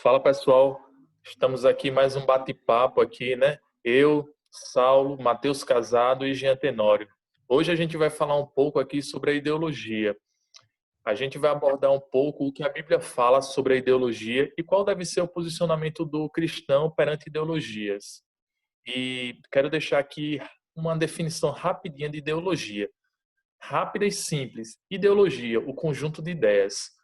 Fala pessoal, estamos aqui mais um bate-papo aqui, né? Eu, Saulo, Matheus Casado e Jean Tenório. Hoje a gente vai falar um pouco aqui sobre a ideologia. A gente vai abordar um pouco o que a Bíblia fala sobre a ideologia e qual deve ser o posicionamento do cristão perante ideologias. E quero deixar aqui uma definição rapidinha de ideologia. Rápida e simples. Ideologia, o conjunto de ideias.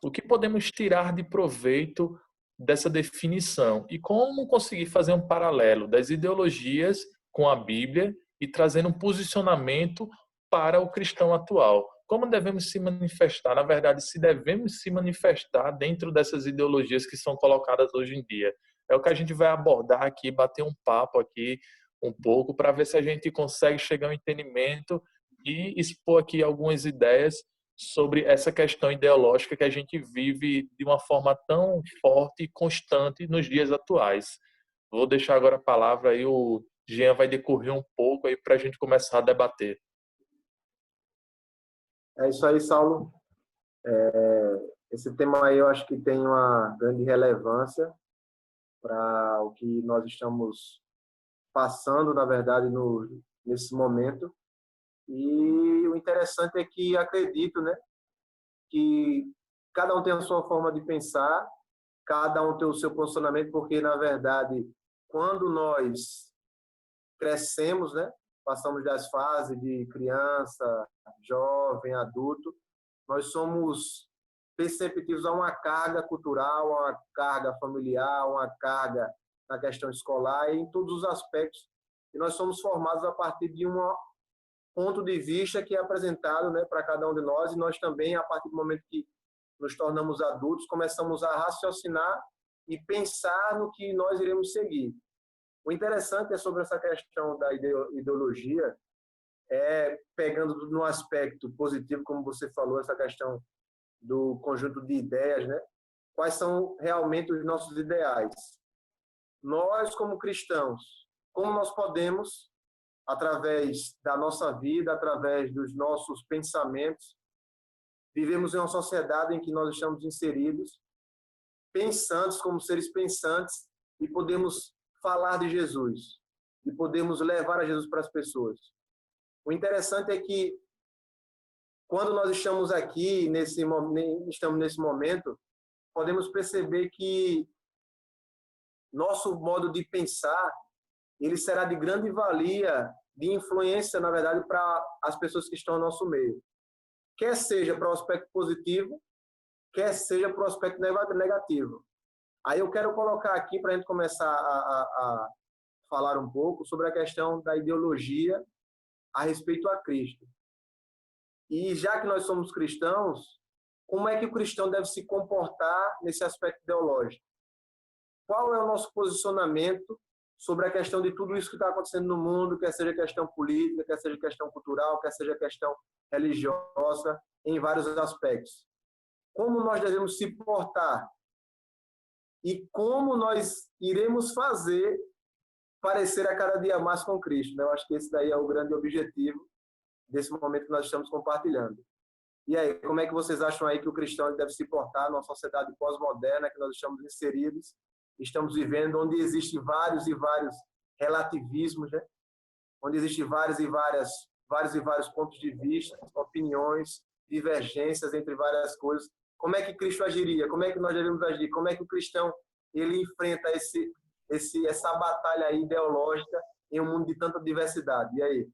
O que podemos tirar de proveito dessa definição e como conseguir fazer um paralelo das ideologias com a Bíblia e trazendo um posicionamento para o cristão atual? Como devemos se manifestar? Na verdade, se devemos se manifestar dentro dessas ideologias que são colocadas hoje em dia. É o que a gente vai abordar aqui, bater um papo aqui um pouco para ver se a gente consegue chegar a um entendimento e expor aqui algumas ideias sobre essa questão ideológica que a gente vive de uma forma tão forte e constante nos dias atuais. Vou deixar agora a palavra aí, o Jean vai decorrer um pouco aí para a gente começar a debater. É isso aí, Saulo. Esse tema aí eu acho que tem uma grande relevância para o que nós estamos passando, na verdade, nesse momento. E o interessante é que acredito, né, que cada um tem a sua forma de pensar, cada um tem o seu posicionamento, porque, na verdade, quando nós crescemos, né, passamos das fases de criança, jovem, adulto, nós somos perceptivos a uma carga cultural, a uma carga familiar, uma carga na questão escolar e em todos os aspectos. E nós somos formados a partir de um ponto de vista que é apresentado, né, para cada um de nós, e nós também, a partir do momento que nos tornamos adultos, começamos a raciocinar e pensar no que nós iremos seguir. O interessante é sobre essa questão da ideologia, pegando no aspecto positivo, como você falou, essa questão do conjunto de ideias, né? Quais são realmente os nossos ideais? Nós, como cristãos, como nós podemos, através da nossa vida, através dos nossos pensamentos, vivemos em uma sociedade em que nós estamos inseridos, pensantes como seres pensantes, e podemos falar de Jesus, e podemos levar a Jesus para as pessoas. O interessante é que quando nós estamos aqui, estamos nesse momento, podemos perceber que nosso modo de pensar, ele será de grande valia, de influência, na verdade, para as pessoas que estão no nosso meio. Quer seja para o aspecto positivo, quer seja para o aspecto negativo. Aí eu quero colocar aqui, para a gente começar a falar um pouco sobre a questão da ideologia a respeito a Cristo. E já que nós somos cristãos, como é que o cristão deve se comportar nesse aspecto ideológico? Qual é o nosso posicionamento sobre a questão de tudo isso que está acontecendo no mundo, quer seja questão política, quer seja questão cultural, quer seja questão religiosa, em vários aspectos? Como nós devemos se portar? E como nós iremos fazer parecer a cada dia mais com Cristo? Eu acho que esse daí é o grande objetivo desse momento que nós estamos compartilhando. E aí, como é que vocês acham aí que o cristão deve se portar numa sociedade pós-moderna que nós estamos inseridos, estamos vivendo, onde existem vários e vários relativismos, né? Onde existem vários e vários pontos de vista, opiniões, divergências entre várias coisas. Como é que Cristo agiria? Como é que nós devemos agir? Como é que o cristão ele enfrenta essa batalha aí ideológica em um mundo de tanta diversidade? E aí,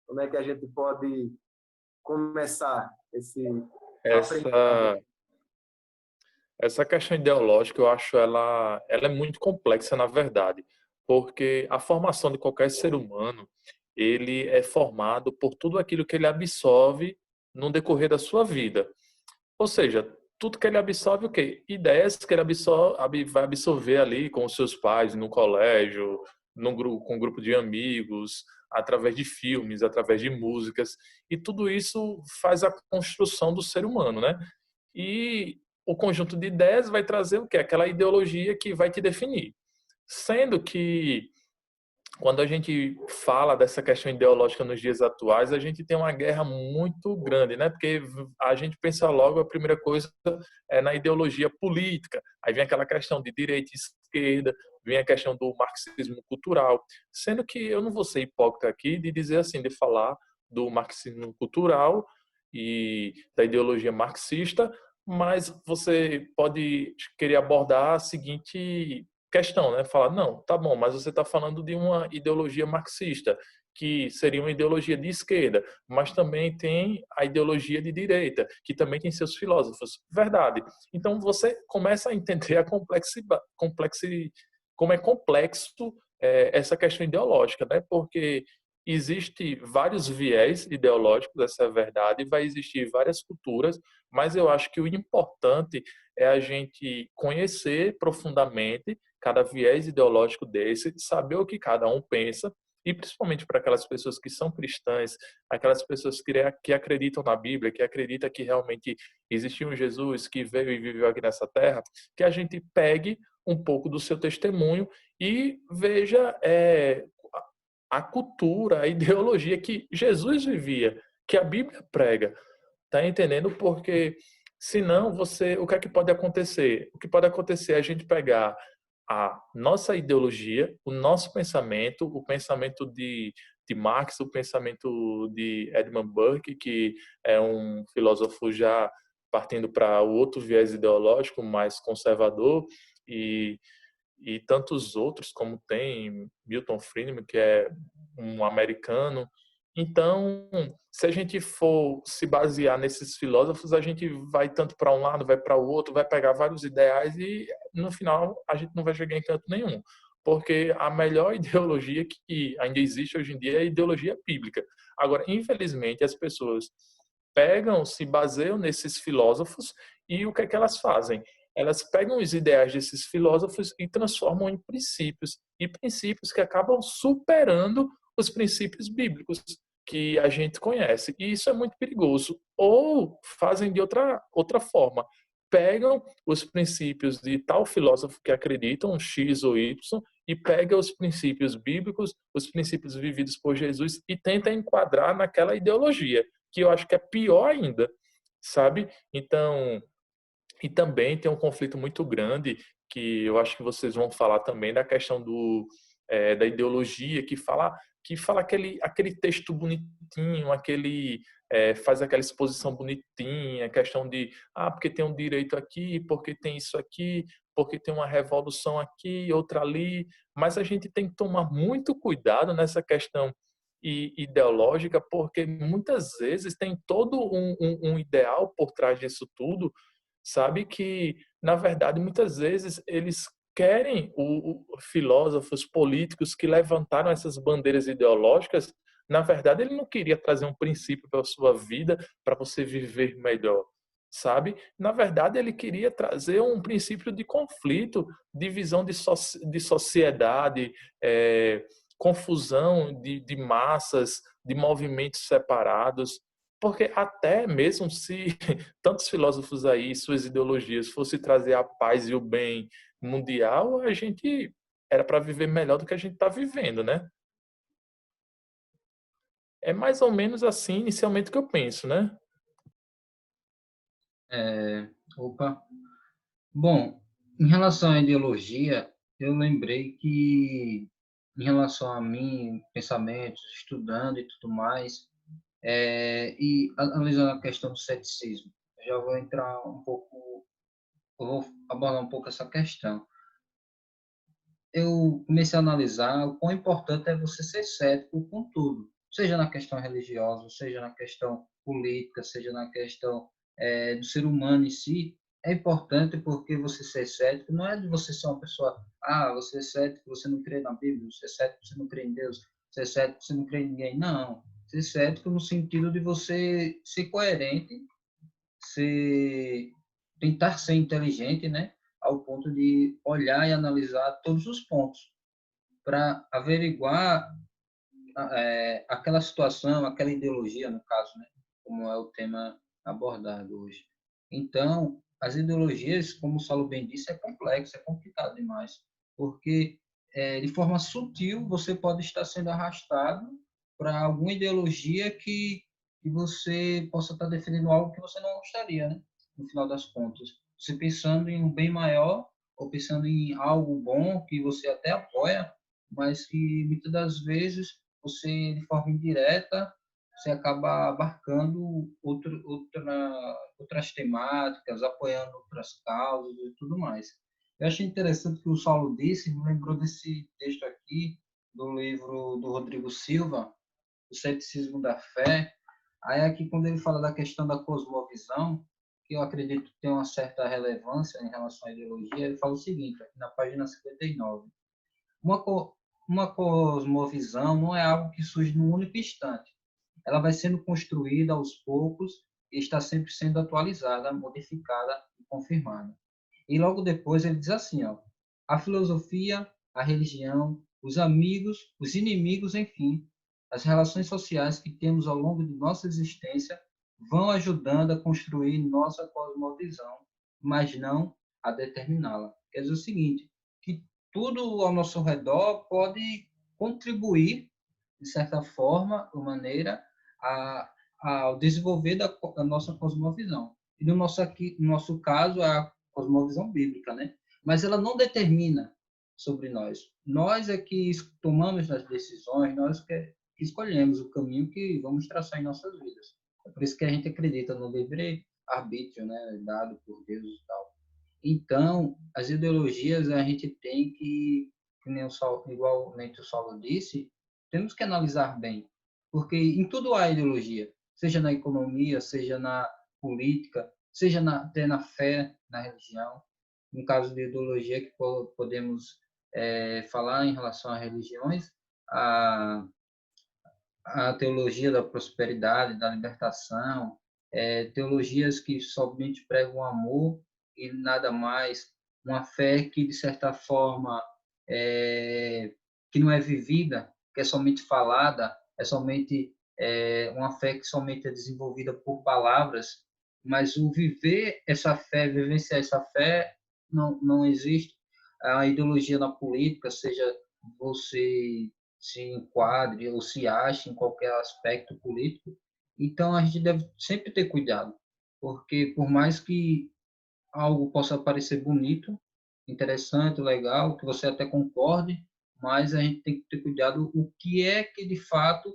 como é que a gente pode começar esse aprendizado? Essa questão ideológica, eu acho ela é muito complexa, na verdade, porque a formação de qualquer ser humano, ele é formado por tudo aquilo que ele absorve no decorrer da sua vida. Ou seja, tudo que ele absorve, o quê? Ideias que ele vai absorver ali com os seus pais, no colégio, com um grupo de amigos, através de filmes, através de músicas. E tudo isso faz a construção do ser humano, né? E o conjunto de ideias vai trazer o quê? Aquela ideologia que vai te definir. Sendo que quando a gente fala dessa questão ideológica nos dias atuais, a gente tem uma guerra muito grande, né? Porque a gente pensa logo, a primeira coisa é na ideologia política. Aí vem aquela questão de direita e esquerda, vem a questão do marxismo cultural. Sendo que eu não vou ser hipócrita aqui de dizer assim, de falar do marxismo cultural e da ideologia marxista, mas você pode querer abordar a seguinte questão, né? Falar, não, tá bom, mas você está falando de uma ideologia marxista, que seria uma ideologia de esquerda, mas também tem a ideologia de direita, que também tem seus filósofos. Verdade. Então você começa a entender a como é complexo essa questão ideológica, né? Porque existe vários viés ideológicos, essa é a verdade, vai existir várias culturas, mas eu acho que o importante é a gente conhecer profundamente cada viés ideológico desse, saber o que cada um pensa, e principalmente para aquelas pessoas que são cristãs, aquelas pessoas que acreditam na Bíblia, que acreditam que realmente existiu um Jesus que veio e viveu aqui nessa terra, que a gente pegue um pouco do seu testemunho e veja a cultura, a ideologia que Jesus vivia, que a Bíblia prega. Tá entendendo? Porque senão o que é que pode acontecer? O que pode acontecer é a gente pegar a nossa ideologia, o nosso pensamento, o pensamento de Marx, o pensamento de Edmund Burke, que é um filósofo já partindo para o outro viés ideológico mais conservador, e e tantos outros, como tem Milton Friedman, que é um americano. Então, se a gente for se basear nesses filósofos, a gente vai tanto para um lado, vai para o outro, vai pegar vários ideais e, no final, a gente não vai chegar em canto nenhum. Porque a melhor ideologia que ainda existe hoje em dia é a ideologia bíblica. Agora, infelizmente, as pessoas pegam, se baseiam nesses filósofos e o que é que elas fazem? Elas pegam os ideais desses filósofos e transformam em princípios, e princípios que acabam superando os princípios bíblicos que a gente conhece. E isso é muito perigoso. Ou fazem de outra forma. Pegam os princípios de tal filósofo que acreditam, X ou Y, e pega os princípios bíblicos, os princípios vividos por Jesus, e tenta enquadrar naquela ideologia, que eu acho que é pior ainda, sabe? Então, e também tem um conflito muito grande, que eu acho que vocês vão falar também, da questão da ideologia, que fala aquele texto bonitinho, faz aquela exposição bonitinha, questão de, porque tem um direito aqui, porque tem isso aqui, porque tem uma revolução aqui, outra ali, mas a gente tem que tomar muito cuidado nessa questão ideológica, porque muitas vezes tem todo um ideal por trás disso tudo, sabe? Que, na verdade, muitas vezes eles querem, filósofos políticos que levantaram essas bandeiras ideológicas, na verdade, ele não queria trazer um princípio para a sua vida, para você viver melhor, sabe? Na verdade, ele queria trazer um princípio de conflito, divisão de sociedade, confusão de massas, de movimentos separados, porque até mesmo se tantos filósofos aí, suas ideologias, fosse trazer a paz e o bem mundial, a gente era para viver melhor do que a gente está vivendo, né? É mais ou menos assim, inicialmente, que eu penso, né? É, opa. Bom, em relação à ideologia, eu lembrei que, em relação a mim, pensamentos, estudando e tudo mais, e analisando a questão do ceticismo, eu já vou entrar um pouco, eu vou abordar um pouco essa questão. Eu comecei a analisar o quão importante é você ser cético com tudo, seja na questão religiosa, seja na questão política, seja na questão do ser humano em si. É importante porque você ser cético não é de você ser uma pessoa, você é cético, você não crê na Bíblia, você é cético, você não crê em Deus, você é cético, você não crê em ninguém. Não, ser cético no sentido de você ser coerente, ser, tentar ser inteligente, né? Ao ponto de olhar e analisar todos os pontos para averiguar aquela situação, aquela ideologia, no caso, né? Como é o tema abordado hoje. Então, as ideologias, como o Saulo bem disse, é complexo, é complicado demais, porque de forma sutil, você pode estar sendo arrastado para alguma ideologia que você possa estar defendendo algo que você não gostaria, né? No final das contas. Você pensando em um bem maior, ou pensando em algo bom que você até apoia, mas que muitas das vezes você, de forma indireta, você acaba abarcando outras temáticas, apoiando outras causas e tudo mais. Eu achei interessante que o Saulo disse, me lembrou desse texto aqui, do livro do Rodrigo Silva, O Ceticismo da Fé. Aí aqui, quando ele fala da questão da cosmovisão, que eu acredito que tem uma certa relevância em relação à ideologia, ele fala o seguinte, aqui na página 59. Uma, uma cosmovisão não é algo que surge num único instante. Ela vai sendo construída aos poucos e está sempre sendo atualizada, modificada e confirmada. E logo depois ele diz assim, ó, a filosofia, a religião, os amigos, os inimigos, enfim, as relações sociais que temos ao longo de nossa existência vão ajudando a construir nossa cosmovisão, mas não a determiná-la. Quer dizer o seguinte, que tudo ao nosso redor pode contribuir, de certa forma, ou maneira, ao desenvolver da nossa cosmovisão. E no nosso caso, a cosmovisão bíblica, né? Mas ela não determina sobre nós. Nós é que tomamos as decisões, nós que escolhemos o caminho que vamos traçar em nossas vidas. É por isso que a gente acredita no livre-arbítrio, né, dado por Deus e tal. Então, as ideologias a gente tem que nem igualmente o Saulo disse, temos que analisar bem, porque em tudo há ideologia, seja na economia, seja na política, seja até na fé, na religião. No caso de ideologia que podemos falar em relação a religiões, a, a teologia da prosperidade, da libertação, teologias que somente pregam o amor e nada mais, uma fé que, de certa forma, que não é vivida, que é somente falada, é somente uma fé que somente é desenvolvida por palavras, mas o viver essa fé, vivenciar essa fé, não existe. A ideologia na política, seja você se enquadre ou se ache em qualquer aspecto político, então a gente deve sempre ter cuidado, porque por mais que algo possa parecer bonito, interessante, legal, que você até concorde, mas a gente tem que ter cuidado o que é que de fato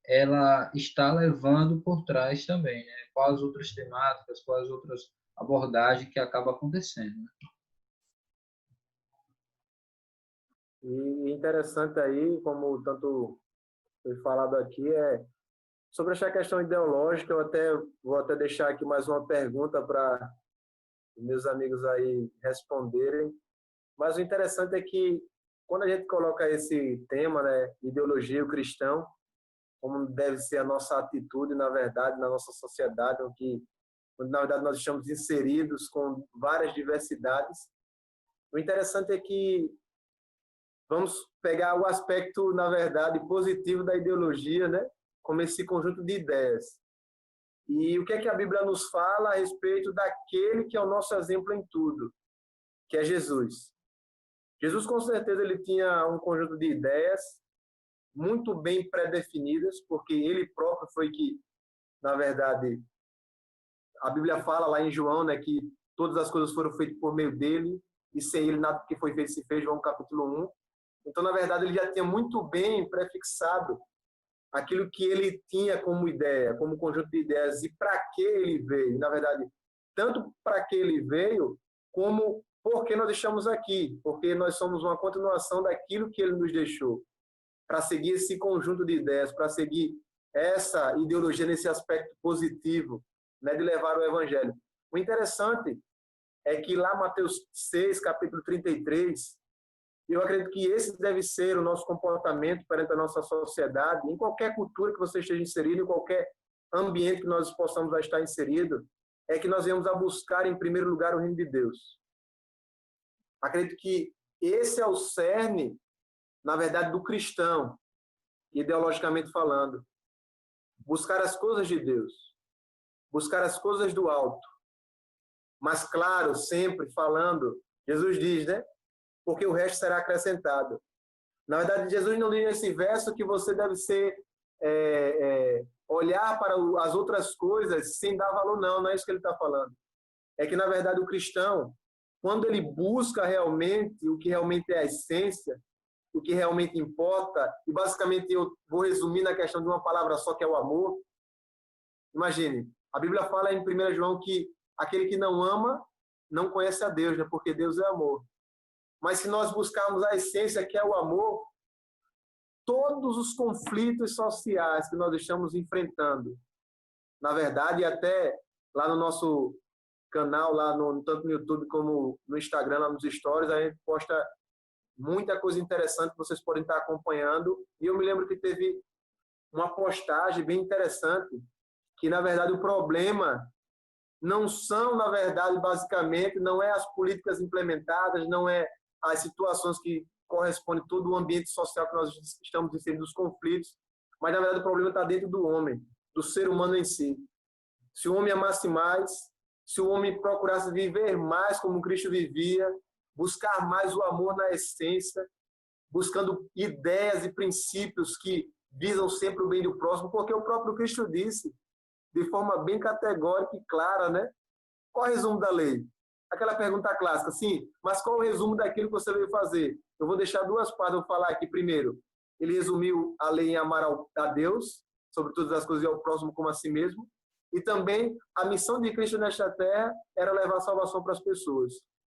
ela está levando por trás também, né? Quais outras temáticas, quais outras abordagens que acaba acontecendo, né? E interessante aí, como tanto foi falado aqui, sobre essa questão ideológica. Vou até deixar aqui mais uma pergunta para meus amigos aí responderem. Mas o interessante é que quando a gente coloca esse tema, né, ideologia o cristão, como deve ser a nossa atitude, na verdade, na nossa sociedade, onde na verdade nós estamos inseridos com várias diversidades. O interessante é que vamos pegar o aspecto, na verdade, positivo da ideologia, né, como esse conjunto de ideias. E o que é que a Bíblia nos fala a respeito daquele que é o nosso exemplo em tudo, que é Jesus. Jesus, com certeza, ele tinha um conjunto de ideias muito bem pré-definidas, porque ele próprio foi que, na verdade, a Bíblia fala lá em João, né, que todas as coisas foram feitas por meio dele, e sem ele nada que foi feito se fez, João capítulo 1. Então, na verdade, ele já tinha muito bem prefixado aquilo que ele tinha como ideia, como conjunto de ideias, e para que ele veio. Na verdade, tanto para que ele veio, como por que nós estamos aqui, porque nós somos uma continuação daquilo que ele nos deixou, para seguir esse conjunto de ideias, para seguir essa ideologia nesse aspecto positivo, né, de levar o evangelho. O interessante é que lá Mateus 6, capítulo 33, eu acredito que esse deve ser o nosso comportamento perante a nossa sociedade, em qualquer cultura que você esteja inserido, em qualquer ambiente que nós possamos estar inserido, é que nós venhamos a buscar, em primeiro lugar, o reino de Deus. Acredito que esse é o cerne, na verdade, do cristão, ideologicamente falando. Buscar as coisas de Deus, buscar as coisas do alto. Mas, claro, sempre falando, Jesus diz, né? Porque o resto será acrescentado. Na verdade, Jesus não diz nesse verso que você deve ser olhar para as outras coisas sem dar valor, não é isso que ele está falando. É que, na verdade, o cristão, quando ele busca realmente o que realmente é a essência, o que realmente importa, e basicamente eu vou resumir na questão de uma palavra só, que é o amor. Imagine, a Bíblia fala em 1 João que aquele que não ama não conhece a Deus, né? Porque Deus é amor. Mas se nós buscarmos a essência, que é o amor, todos os conflitos sociais que nós estamos enfrentando, na verdade, até lá no nosso canal, lá tanto no YouTube como no Instagram, lá nos stories, a gente posta muita coisa interessante que vocês podem estar acompanhando. E eu me lembro que teve uma postagem bem interessante, que, na verdade, o problema não são, na verdade, basicamente, não é as políticas implementadas, não é as situações que correspondem a todo o ambiente social que nós estamos inserindo, dos conflitos, mas, na verdade, o problema está dentro do homem, do ser humano em si. Se o homem amasse mais, se o homem procurasse viver mais como Cristo vivia, buscar mais o amor na essência, buscando ideias e princípios que visam sempre o bem do próximo, porque o próprio Cristo disse, de forma bem categórica e clara, né? Qual é o resumo da lei? Aquela pergunta clássica, sim, mas qual é o resumo daquilo que você veio fazer? Eu vou deixar duas partes, eu vou falar aqui primeiro. Ele resumiu a lei em amar a Deus, sobre todas as coisas, e ao próximo como a si mesmo. E também a missão de Cristo nesta terra era levar a salvação para as pessoas.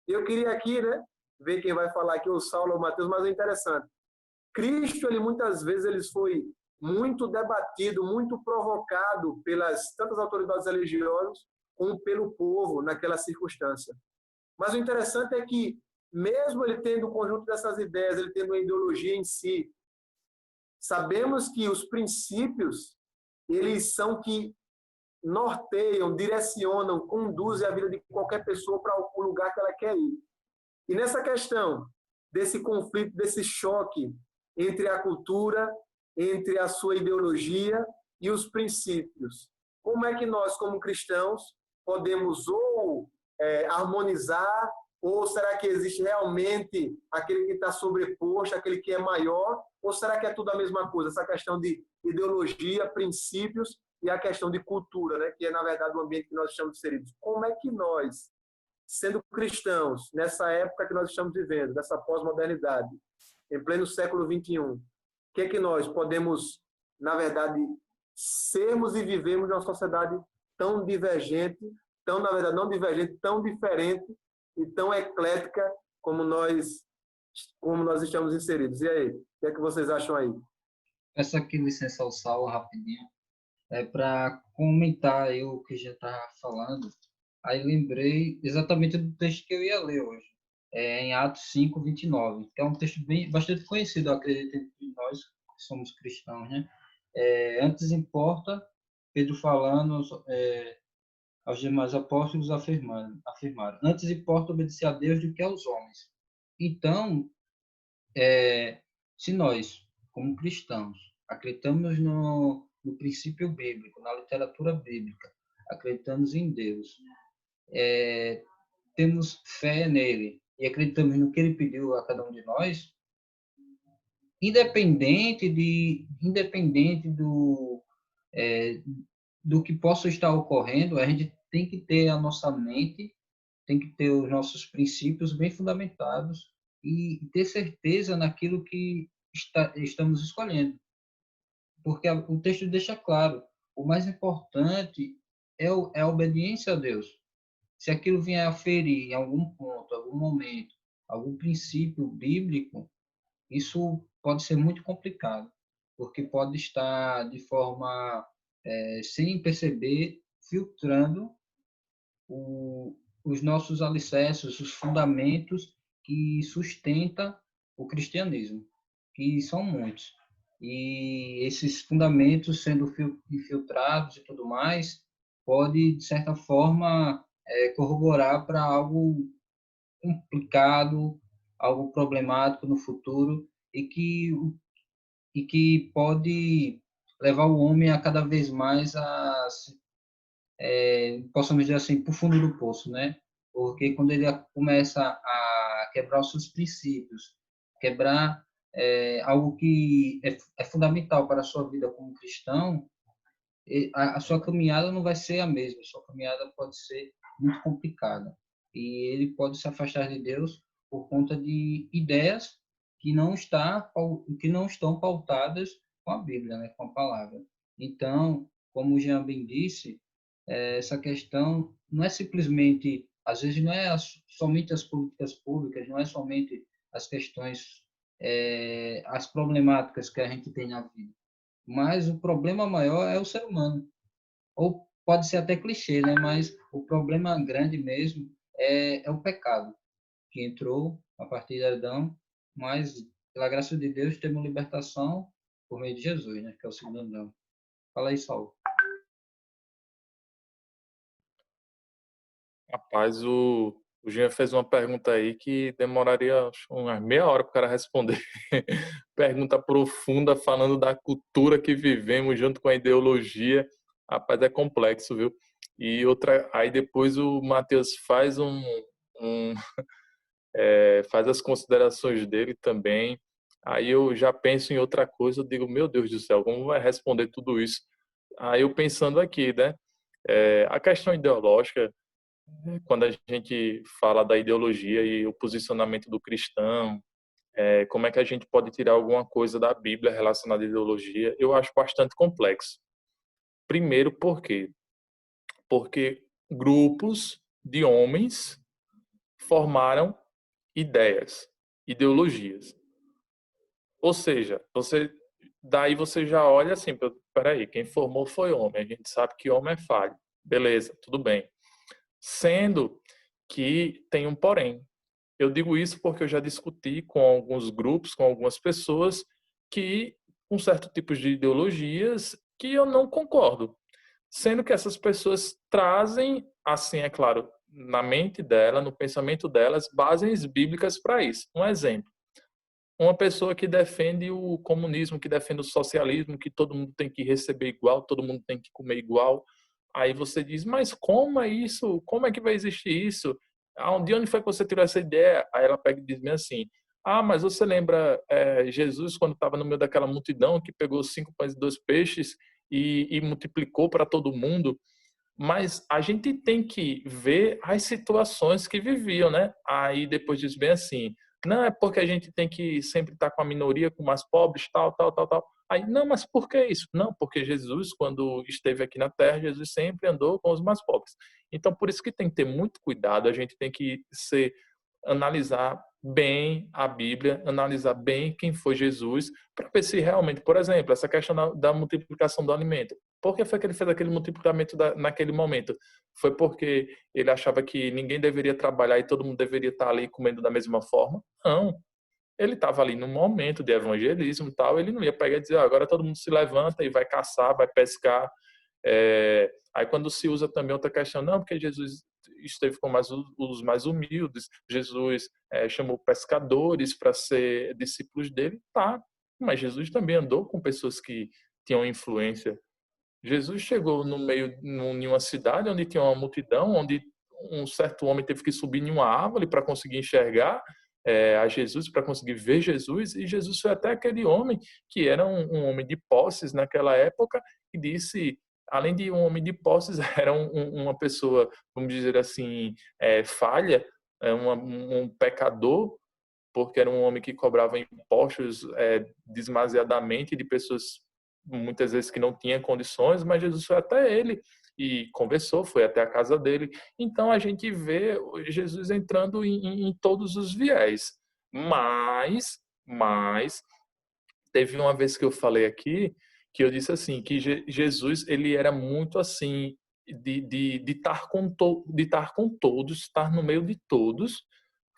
Eu queria aqui, né, ver quem vai falar aqui, o Saulo ou o Mateus, mas é interessante. Cristo, ele muitas vezes ele foi muito debatido, muito provocado pelas tantas autoridades religiosas como pelo povo naquela circunstância. Mas o interessante é que, mesmo ele tendo o conjunto dessas ideias, ele tendo uma ideologia em si, sabemos que os princípios, eles são que norteiam, direcionam, conduzem a vida de qualquer pessoa para o lugar que ela quer ir. E nessa questão desse conflito, desse choque entre a cultura, entre a sua ideologia e os princípios, como é que nós, como cristãos, podemos ou harmonizar, ou será que existe realmente aquele que está sobreposto, aquele que é maior, ou será que é tudo a mesma coisa? Essa questão de ideologia, princípios e a questão de cultura, né? Que é, na verdade, o ambiente que nós estamos inseridos. Como é que nós, sendo cristãos, nessa época que nós estamos vivendo, dessa pós-modernidade, em pleno século XXI, o que é que nós podemos, na verdade, sermos e vivemos numa sociedade tão divergente, tão, na verdade, não divergente, tão diferente e tão eclética como nós estamos inseridos. E aí, o que é que vocês acham aí? Peço aqui licença ao Saulo, rapidinho, para comentar aí o que a gente estava falando. Aí lembrei exatamente do texto que eu ia ler hoje, em Atos 5, 29, que é um texto bastante conhecido, eu acredito, entre nós que somos cristãos, né? Antes importa, Pedro falando aos demais apóstolos afirmaram, antes importa obedecer a Deus do que aos homens. Então, se nós, como cristãos, acreditamos no princípio bíblico, na literatura bíblica, acreditamos em Deus, temos fé nele e acreditamos no que ele pediu a cada um de nós, independente do que possa estar ocorrendo, a gente tem que ter a nossa mente, tem que ter os nossos princípios bem fundamentados e ter certeza naquilo que estamos escolhendo. Porque o texto deixa claro, o mais importante é a obediência a Deus. Se aquilo vier a ferir em algum ponto, algum momento, algum princípio bíblico, isso pode ser muito complicado, porque pode estar de forma, sem perceber, filtrando os nossos alicerces, os fundamentos que sustentam o cristianismo, que são muitos. E esses fundamentos sendo infiltrados e tudo mais, pode, de certa forma, corroborar para algo complicado, algo problemático no futuro e que pode levar o homem a cada vez mais possamos dizer assim, para o fundo do poço, né? Porque quando ele começa a quebrar os seus princípios, quebrar algo que é fundamental para a sua vida como cristão, a sua caminhada não vai ser a mesma, a sua caminhada pode ser muito complicada. E ele pode se afastar de Deus por conta de ideias que não estão pautadas com a Bíblia, né, com a palavra. Então, como o Jean bem disse, essa questão não é simplesmente, às vezes não é somente as políticas públicas, não é somente as questões, as problemáticas que a gente tem na vida, mas o problema maior é o ser humano. Ou pode ser até clichê, né? Mas o problema grande mesmo é o pecado, que entrou a partir de Adão, mas pela graça de Deus temos libertação por meio de Jesus, né? Que é o segundo Adão. Fala aí, Saulo. Rapaz, o Jean fez uma pergunta aí que demoraria acho, umas meia hora para o cara responder. Pergunta profunda falando da cultura que vivemos junto com a ideologia. Rapaz, é complexo, viu? E outra, aí depois o Matheus faz um faz as considerações dele também. Aí eu já penso em outra coisa, eu digo, meu Deus do céu, como vai responder tudo isso? Aí eu pensando aqui, né? A questão ideológica, quando a gente fala da ideologia e o posicionamento do cristão, como é que a gente pode tirar alguma coisa da Bíblia relacionada à ideologia, eu acho bastante complexo. Primeiro, por quê? Porque grupos de homens formaram ideias, ideologias. Ou seja, daí você já olha assim, peraí, quem formou foi homem, a gente sabe que homem é falho. Beleza, tudo bem. Sendo que tem um porém. Eu digo isso porque eu já discuti com alguns grupos, com algumas pessoas que com certo tipo de ideologias que eu não concordo. Sendo que essas pessoas trazem, assim, é claro, na mente dela, no pensamento delas, bases bíblicas para isso. Um exemplo. Uma pessoa que defende o comunismo, que defende o socialismo, que todo mundo tem que receber igual, todo mundo tem que comer igual. Aí você diz, mas como é isso? Como é que vai existir isso? De onde foi que você tirou essa ideia? Aí ela pega e diz assim, mas você lembra Jesus quando estava no meio daquela multidão que pegou 5 pães e 2 peixes e multiplicou para todo mundo? Mas a gente tem que ver as situações que viviam, né? Aí depois diz bem assim, não é porque a gente tem que sempre estar com a minoria, com mais pobres, tal, tal, tal, tal. Aí, não, mas por que isso? Não, porque Jesus, quando esteve aqui na Terra, Jesus sempre andou com os mais pobres. Então, por isso que tem que ter muito cuidado, a gente tem que analisar bem a Bíblia, analisar bem quem foi Jesus, para ver se realmente, por exemplo, essa questão da multiplicação do alimento. Por que foi que ele fez aquele multiplicamento naquele momento? Foi porque ele achava que ninguém deveria trabalhar e todo mundo deveria estar ali comendo da mesma forma? Não. Ele estava ali no momento de evangelismo e tal, ele não ia pegar e dizer, agora todo mundo se levanta e vai caçar, vai pescar. Aí quando se usa também outra questão, não, porque Jesus esteve com os mais humildes, Jesus chamou pescadores para ser discípulos dele, tá, mas Jesus também andou com pessoas que tinham influência. Jesus chegou no meio em uma cidade onde tinha uma multidão, onde um certo homem teve que subir em uma árvore para conseguir enxergar a Jesus, para conseguir ver Jesus, e Jesus foi até aquele homem que era um homem de posses naquela época e disse, além de um homem de posses, era uma pessoa, vamos dizer assim, falha, um pecador, porque era um homem que cobrava impostos demasiadamente de pessoas muitas vezes que não tinha condições, mas Jesus foi até ele e conversou, foi até a casa dele. Então a gente vê Jesus entrando em todos os viés. Mas teve uma vez que eu falei aqui que eu disse assim que Jesus ele era muito assim de estar de estar com todos, estar no meio de todos,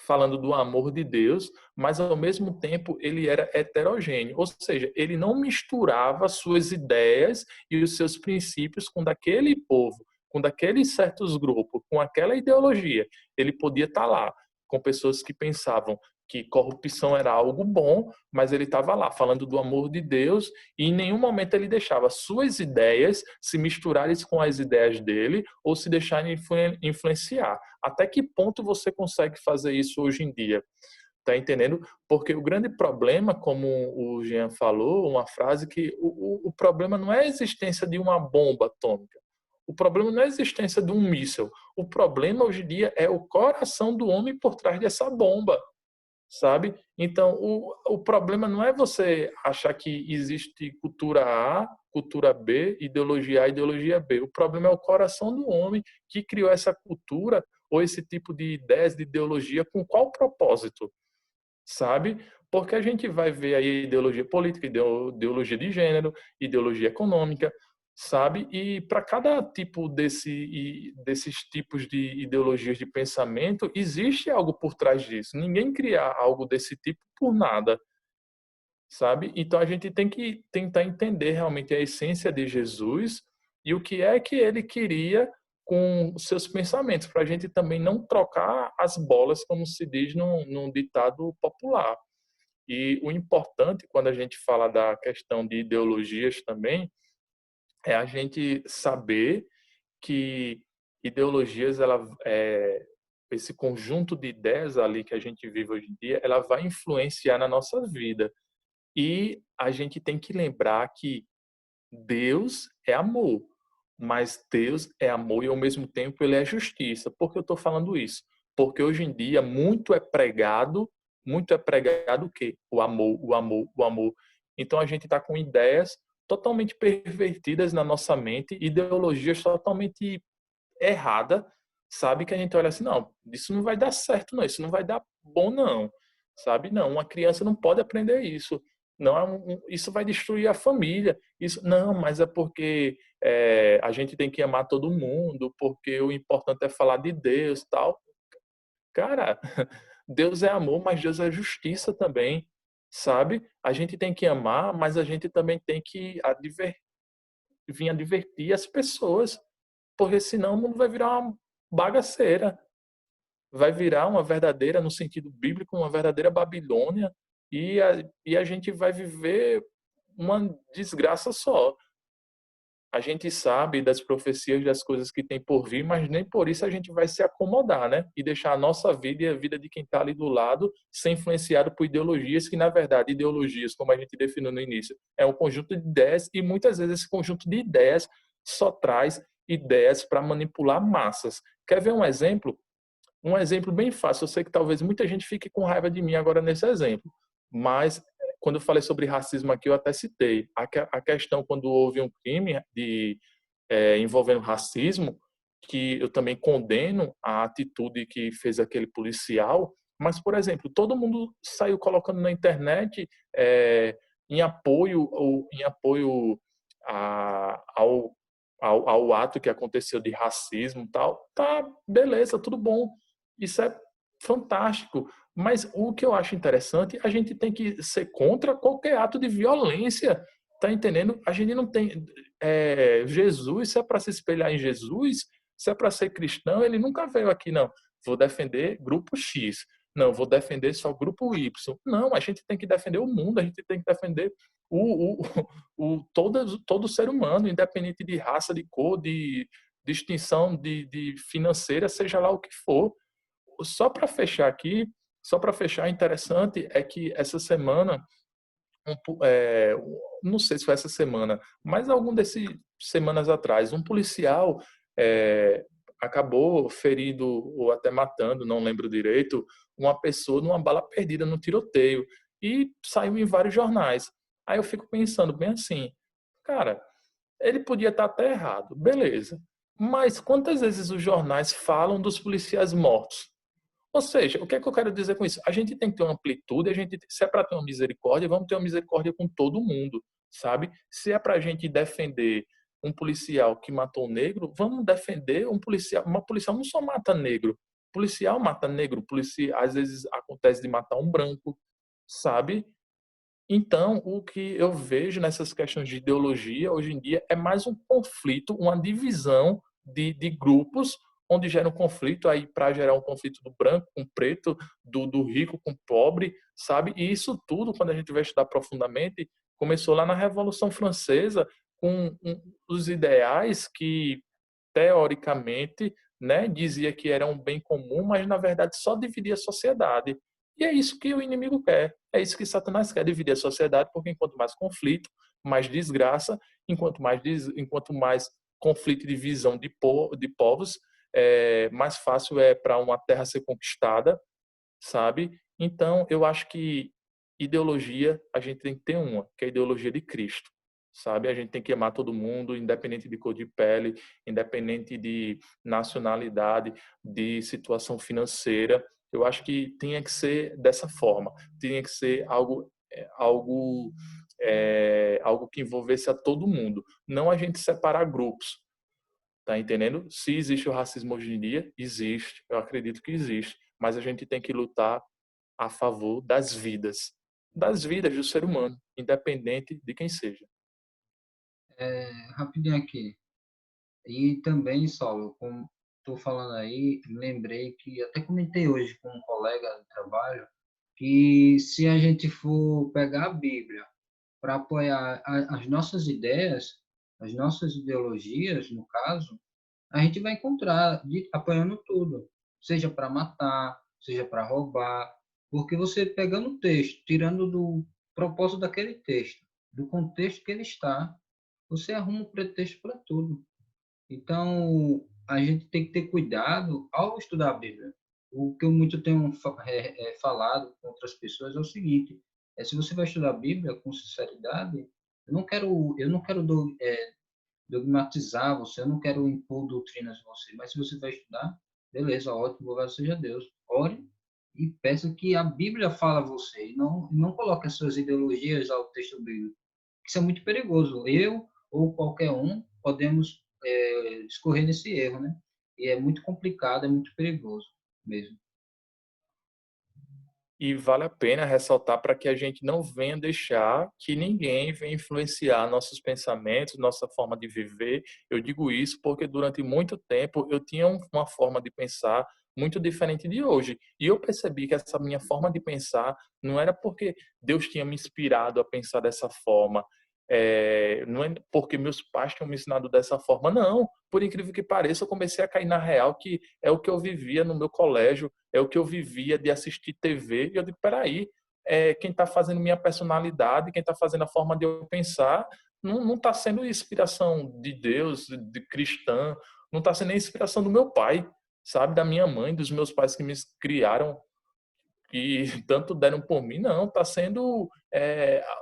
falando do amor de Deus, mas ao mesmo tempo ele era heterogêneo, ou seja, ele não misturava suas ideias e os seus princípios com daquele povo, com daqueles certos grupos, com aquela ideologia. Ele podia estar lá com pessoas que pensavam que corrupção era algo bom, mas ele estava lá falando do amor de Deus e em nenhum momento ele deixava suas ideias se misturarem com as ideias dele ou se deixarem influenciar. Até que ponto você consegue fazer isso hoje em dia? Tá entendendo? Porque o grande problema, como o Jean falou, uma frase que o problema não é a existência de uma bomba atômica. O problema não é a existência de um míssil. O problema hoje em dia é o coração do homem por trás dessa bomba, sabe? Então, o problema não é você achar que existe cultura A, cultura B, ideologia A, ideologia B. O problema é o coração do homem que criou essa cultura ou esse tipo de ideias, de ideologia, com qual propósito? Sabe? Porque a gente vai ver aí ideologia política, ideologia de gênero, ideologia econômica, sabe? E para cada tipo desses tipos de ideologias de pensamento, existe algo por trás disso. Ninguém cria algo desse tipo por nada, sabe? Então a gente tem que tentar entender realmente a essência de Jesus e o que é que ele queria com seus pensamentos, para a gente também não trocar as bolas, como se diz num ditado popular. E o importante, quando a gente fala da questão de ideologias também, é a gente saber que ideologias, esse conjunto de ideias ali que a gente vive hoje em dia, ela vai influenciar na nossa vida. E a gente tem que lembrar que Deus é amor, mas Deus é amor e ao mesmo tempo ele é justiça. Por que eu estou falando isso? Porque hoje em dia muito é pregado o quê? O amor, o amor, o amor. Então a gente está com ideias totalmente pervertidas na nossa mente, ideologias totalmente erradas, sabe? Que a gente olha assim, não, isso não vai dar certo, não, isso não vai dar bom, não, sabe? Não, uma criança não pode aprender isso. Não, isso vai destruir a família. Isso não, mas é porque a gente tem que amar todo mundo, porque o importante é falar de Deus, tal. Cara, Deus é amor, mas Deus é justiça também, sabe? A gente tem que amar, mas a gente também tem que vir advertir as pessoas, porque senão o mundo vai virar uma bagaceira, vai virar uma verdadeira, no sentido bíblico, uma verdadeira Babilônia, e a gente vai viver uma desgraça só. A gente sabe das profecias, das coisas que tem por vir, mas nem por isso a gente vai se acomodar, né? E deixar a nossa vida e a vida de quem está ali do lado ser influenciado por ideologias que, na verdade, ideologias, como a gente definiu no início, é um conjunto de ideias e muitas vezes esse conjunto de ideias só traz ideias para manipular massas. Quer ver um exemplo? Um exemplo bem fácil. Eu sei que talvez muita gente fique com raiva de mim agora nesse exemplo, mas quando eu falei sobre racismo aqui, eu até citei. A questão quando houve um crime envolvendo racismo, que eu também condeno a atitude que fez aquele policial, mas, por exemplo, todo mundo saiu colocando na internet em apoio ao ato que aconteceu de racismo e tal. Tá, beleza, tudo bom. Isso é fantástico. Mas o que eu acho interessante, a gente tem que ser contra qualquer ato de violência. Tá entendendo? A gente não tem. Jesus, se é para se espelhar em Jesus, se é para ser cristão, ele nunca veio aqui, não. Vou defender grupo X. Não, vou defender só grupo Y. Não, a gente tem que defender o mundo, a gente tem que defender todo ser humano, independente de raça, de cor, de distinção de financeira, seja lá o que for. Só para fechar aqui, só para fechar, interessante é que essa semana, não sei se foi essa semana, mas algum desses semanas atrás, um policial acabou ferindo ou até matando, não lembro direito, uma pessoa numa bala perdida no tiroteio e saiu em vários jornais. Aí eu fico pensando bem assim, cara, ele podia estar até errado, beleza. Mas quantas vezes os jornais falam dos policiais mortos? Ou seja, o que é que eu quero dizer com isso? A gente tem que ter uma amplitude, se é para ter uma misericórdia, vamos ter uma misericórdia com todo mundo, sabe? Se é para a gente defender um policial que matou um negro, vamos defender um policial. Uma policial não só mata negro, policial mata negro, policial às vezes acontece de matar um branco, sabe? Então, o que eu vejo nessas questões de ideologia hoje em dia é mais um conflito, uma divisão de grupos, onde gera um conflito aí para gerar um conflito do branco com o preto, do rico com o pobre, sabe? E isso tudo, quando a gente vai estudar profundamente, começou lá na Revolução Francesa, com os ideais que, teoricamente, né, dizia que era um bem comum, mas na verdade só dividia a sociedade. E é isso que o inimigo quer. É isso que Satanás quer, dividir a sociedade, porque enquanto mais conflito, mais desgraça, enquanto mais conflito e divisão de povos, mais fácil é para uma terra ser conquistada, sabe? Então, eu acho que ideologia, a gente tem que ter uma, que é a ideologia de Cristo, sabe? A gente tem que amar todo mundo, independente de cor de pele, independente de nacionalidade, de situação financeira. Eu acho que tinha que ser dessa forma, tinha que ser algo que envolvesse a todo mundo, não a gente separar grupos. Tá entendendo? Se existe o racismo hoje em dia, existe. Eu acredito que existe. Mas a gente tem que lutar a favor das vidas do ser humano, independente de quem seja. Rapidinho aqui. E também, Saulo, como estou falando aí, lembrei que até comentei hoje com um colega de trabalho que se a gente for pegar a Bíblia para apoiar as nossas ideias, as nossas ideologias, no caso, a gente vai encontrar apoiando tudo, seja para matar, seja para roubar, porque você pegando o texto, tirando do propósito daquele texto, do contexto que ele está, você arruma um pretexto para tudo. Então, a gente tem que ter cuidado ao estudar a Bíblia. O que eu muito tenho falado com outras pessoas é o seguinte: se você vai estudar a Bíblia com sinceridade, eu não quero dogmatizar você, eu não quero impor doutrinas em você, mas se você vai estudar, beleza, ótimo, louvado seja Deus. Ore e peça que a Bíblia fala a você, e não coloque as suas ideologias ao texto bíblico. Isso é muito perigoso. Eu ou qualquer um podemos escorrer nesse erro, né? E é muito complicado, é muito perigoso mesmo. E vale a pena ressaltar para que a gente não venha deixar que ninguém venha influenciar nossos pensamentos, nossa forma de viver. Eu digo isso porque durante muito tempo eu tinha uma forma de pensar muito diferente de hoje. E eu percebi que essa minha forma de pensar não era porque Deus tinha me inspirado a pensar dessa forma. Não é porque meus pais tinham me ensinado dessa forma, não. Por incrível que pareça, eu comecei a cair na real que é o que eu vivia no meu colégio, é o que eu vivia de assistir TV, e eu digo, peraí, quem está fazendo minha personalidade, quem está fazendo a forma de eu pensar, não está sendo inspiração de Deus, de cristã, não está sendo nem inspiração do meu pai, sabe, da minha mãe, dos meus pais que me criaram, que tanto deram por mim, não, está sendo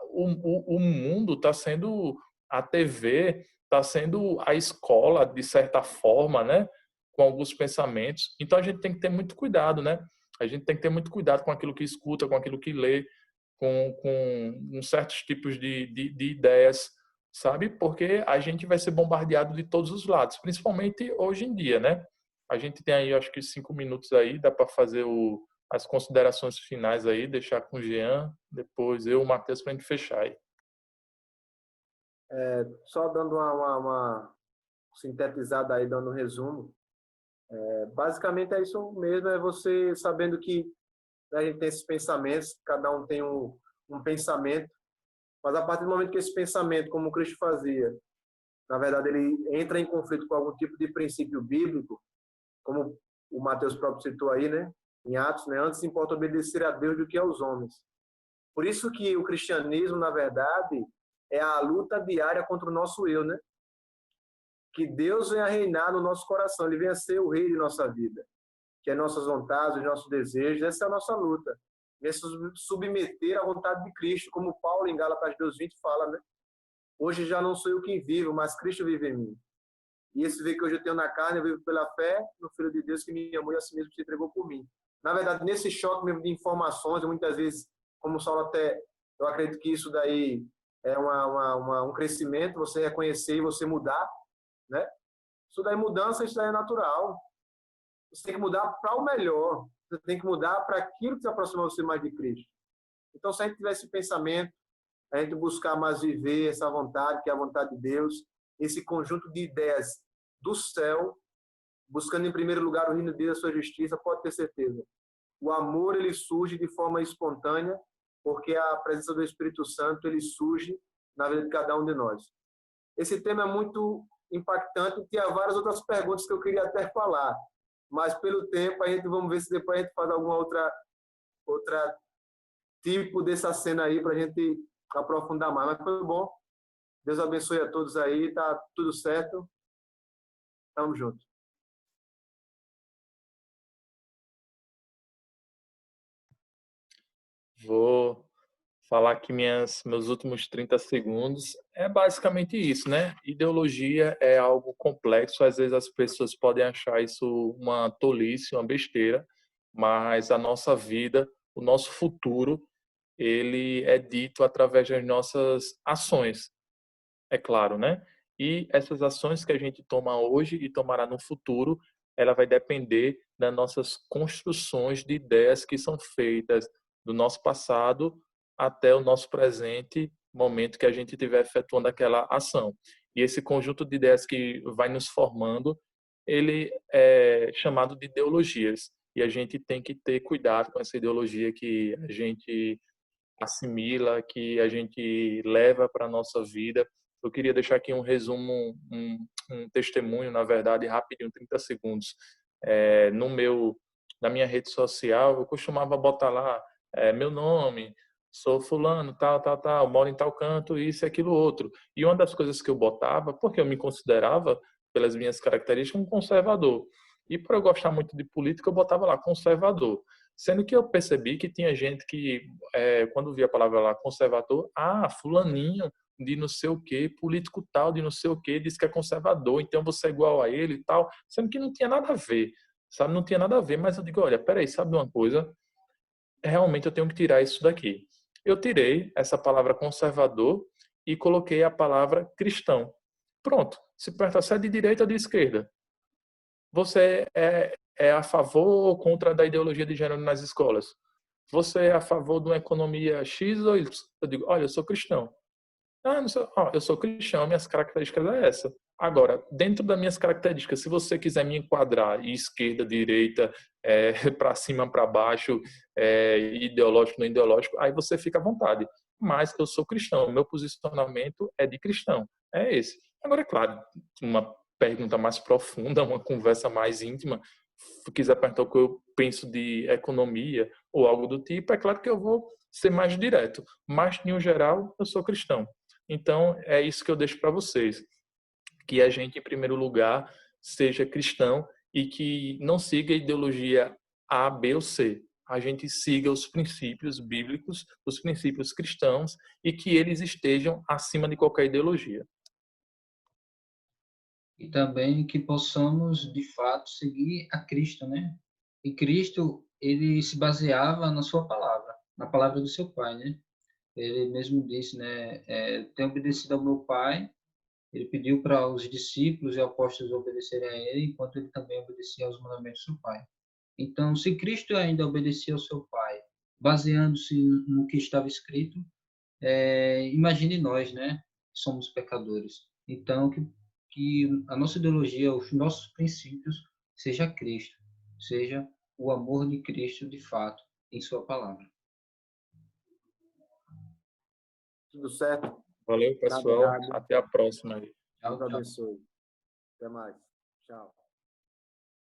o mundo, está sendo a TV, está sendo a escola, de certa forma, né? Com alguns pensamentos. Então a gente tem que ter muito cuidado, né? A gente tem que ter muito cuidado com aquilo que escuta, com aquilo que lê, com certos tipos de ideias, sabe? Porque a gente vai ser bombardeado de todos os lados, principalmente hoje em dia, né? A gente tem aí, acho que 5 minutos aí, dá para fazer as considerações finais aí, deixar com o Jean, depois eu, o Matheus, para a gente fechar aí. Só dando uma sintetizada aí, dando um resumo. Basicamente é isso mesmo, é você sabendo que a gente tem esses pensamentos, cada um tem um pensamento, mas a partir do momento que esse pensamento, como o Cristo fazia, na verdade ele entra em conflito com algum tipo de princípio bíblico, como o Mateus próprio citou aí, né? Em Atos, né? Antes importa obedecer a Deus do que aos homens. Por isso que o cristianismo, na verdade, é a luta diária contra o nosso eu, né? Que Deus venha reinar no nosso coração, Ele venha ser o rei de nossa vida, que é nossas vontades, os nossos desejos, essa é a nossa luta. Venha se submeter à vontade de Cristo, como Paulo em Gálatas 2:20 fala, né? Hoje já não sou eu quem vivo, mas Cristo vive em mim. E esse ver que hoje eu tenho na carne, eu vivo pela fé no Filho de Deus que me amou e assim mesmo se entregou por mim. Na verdade, nesse choque mesmo de informações, muitas vezes, como o Saulo até, eu acredito que isso daí é um crescimento, você reconhecer e você mudar, né? Isso daí mudança, isso daí é natural. Você tem que mudar para o melhor. Você tem que mudar para aquilo que se aproxima você mais de Cristo. Então, se a gente tiver esse pensamento, a gente buscar mais viver essa vontade, que é a vontade de Deus, esse conjunto de ideias do céu, buscando em primeiro lugar o reino de Deus e a sua justiça, pode ter certeza. O amor, ele surge de forma espontânea, porque a presença do Espírito Santo, ele surge na vida de cada um de nós. Esse tema é muito impactante e tinha várias outras perguntas que eu queria até falar, mas pelo tempo, vamos ver se depois a gente faz alguma outra outra tipo dessa cena aí para a gente aprofundar mais. Mas foi bom. Deus abençoe a todos aí. Tá tudo certo. Tamo junto. Vou falar aqui meus últimos 30 segundos. É basicamente isso, né? Ideologia é algo complexo. Às vezes as pessoas podem achar isso uma tolice, uma besteira, mas a nossa vida, o nosso futuro, ele é dito através das nossas ações, é claro, né? E essas ações que a gente toma hoje e tomará no futuro, ela vai depender das nossas construções de ideias que são feitas do nosso passado até o nosso presente momento que a gente estiver efetuando aquela ação. E esse conjunto de ideias que vai nos formando, ele é chamado de ideologias. E a gente tem que ter cuidado com essa ideologia que a gente assimila, que a gente leva para a nossa vida. Eu queria deixar aqui um resumo, um testemunho, na verdade, rapidinho, 30 segundos. No na minha rede social, eu costumava botar lá meu nome, sou fulano, tal, tal, tal, moro em tal canto, isso e aquilo outro. E uma das coisas que eu botava, porque eu me considerava, pelas minhas características, um conservador. E por eu gostar muito de política, eu botava lá conservador. Sendo que eu percebi que tinha gente que, quando via a palavra lá conservador, fulaninho de não sei o quê, político tal de não sei o quê, diz que é conservador, então você é igual a ele e tal, sendo que não tinha nada a ver, sabe? Não tinha nada a ver, mas eu digo, olha, peraí, sabe uma coisa? Realmente eu tenho que tirar isso daqui. Eu tirei essa palavra conservador e coloquei a palavra cristão. Pronto. Se perguntar se é de direita ou de esquerda, você é a favor ou contra da ideologia de gênero nas escolas? Você é a favor de uma economia X ou Y? Eu digo, olha, eu sou cristão. Não sou, eu sou cristão, minhas características é essa. Agora, dentro das minhas características, se você quiser me enquadrar esquerda, direita, para cima, para baixo, ideológico, não ideológico, aí você fica à vontade. Mas eu sou cristão, meu posicionamento é de cristão. É esse. Agora, é claro, uma pergunta mais profunda, uma conversa mais íntima, se quiser perguntar o que eu penso de economia ou algo do tipo, é claro que eu vou ser mais direto. Mas, em geral, eu sou cristão. Então, é isso que eu deixo para vocês. Que a gente, em primeiro lugar, seja cristão e que não siga a ideologia A, B ou C. A gente siga os princípios bíblicos, os princípios cristãos e que eles estejam acima de qualquer ideologia. E também que possamos, de fato, seguir a Cristo, né? E Cristo, ele se baseava na sua palavra, na palavra do seu Pai, né? Ele mesmo disse, né? Tenho obedecido ao meu Pai. Ele pediu para os discípulos e apóstolos obedecerem a ele, enquanto ele também obedecia aos mandamentos do Pai. Então, se Cristo ainda obedecia ao seu Pai, baseando-se no que estava escrito, imagine nós, né? Somos pecadores. Então, que a nossa ideologia, os nossos princípios, seja Cristo, seja o amor de Cristo de fato em sua palavra. Tudo certo? Valeu, Nada pessoal. errado. Até a próxima. Deus abençoe. Até mais. Tchau.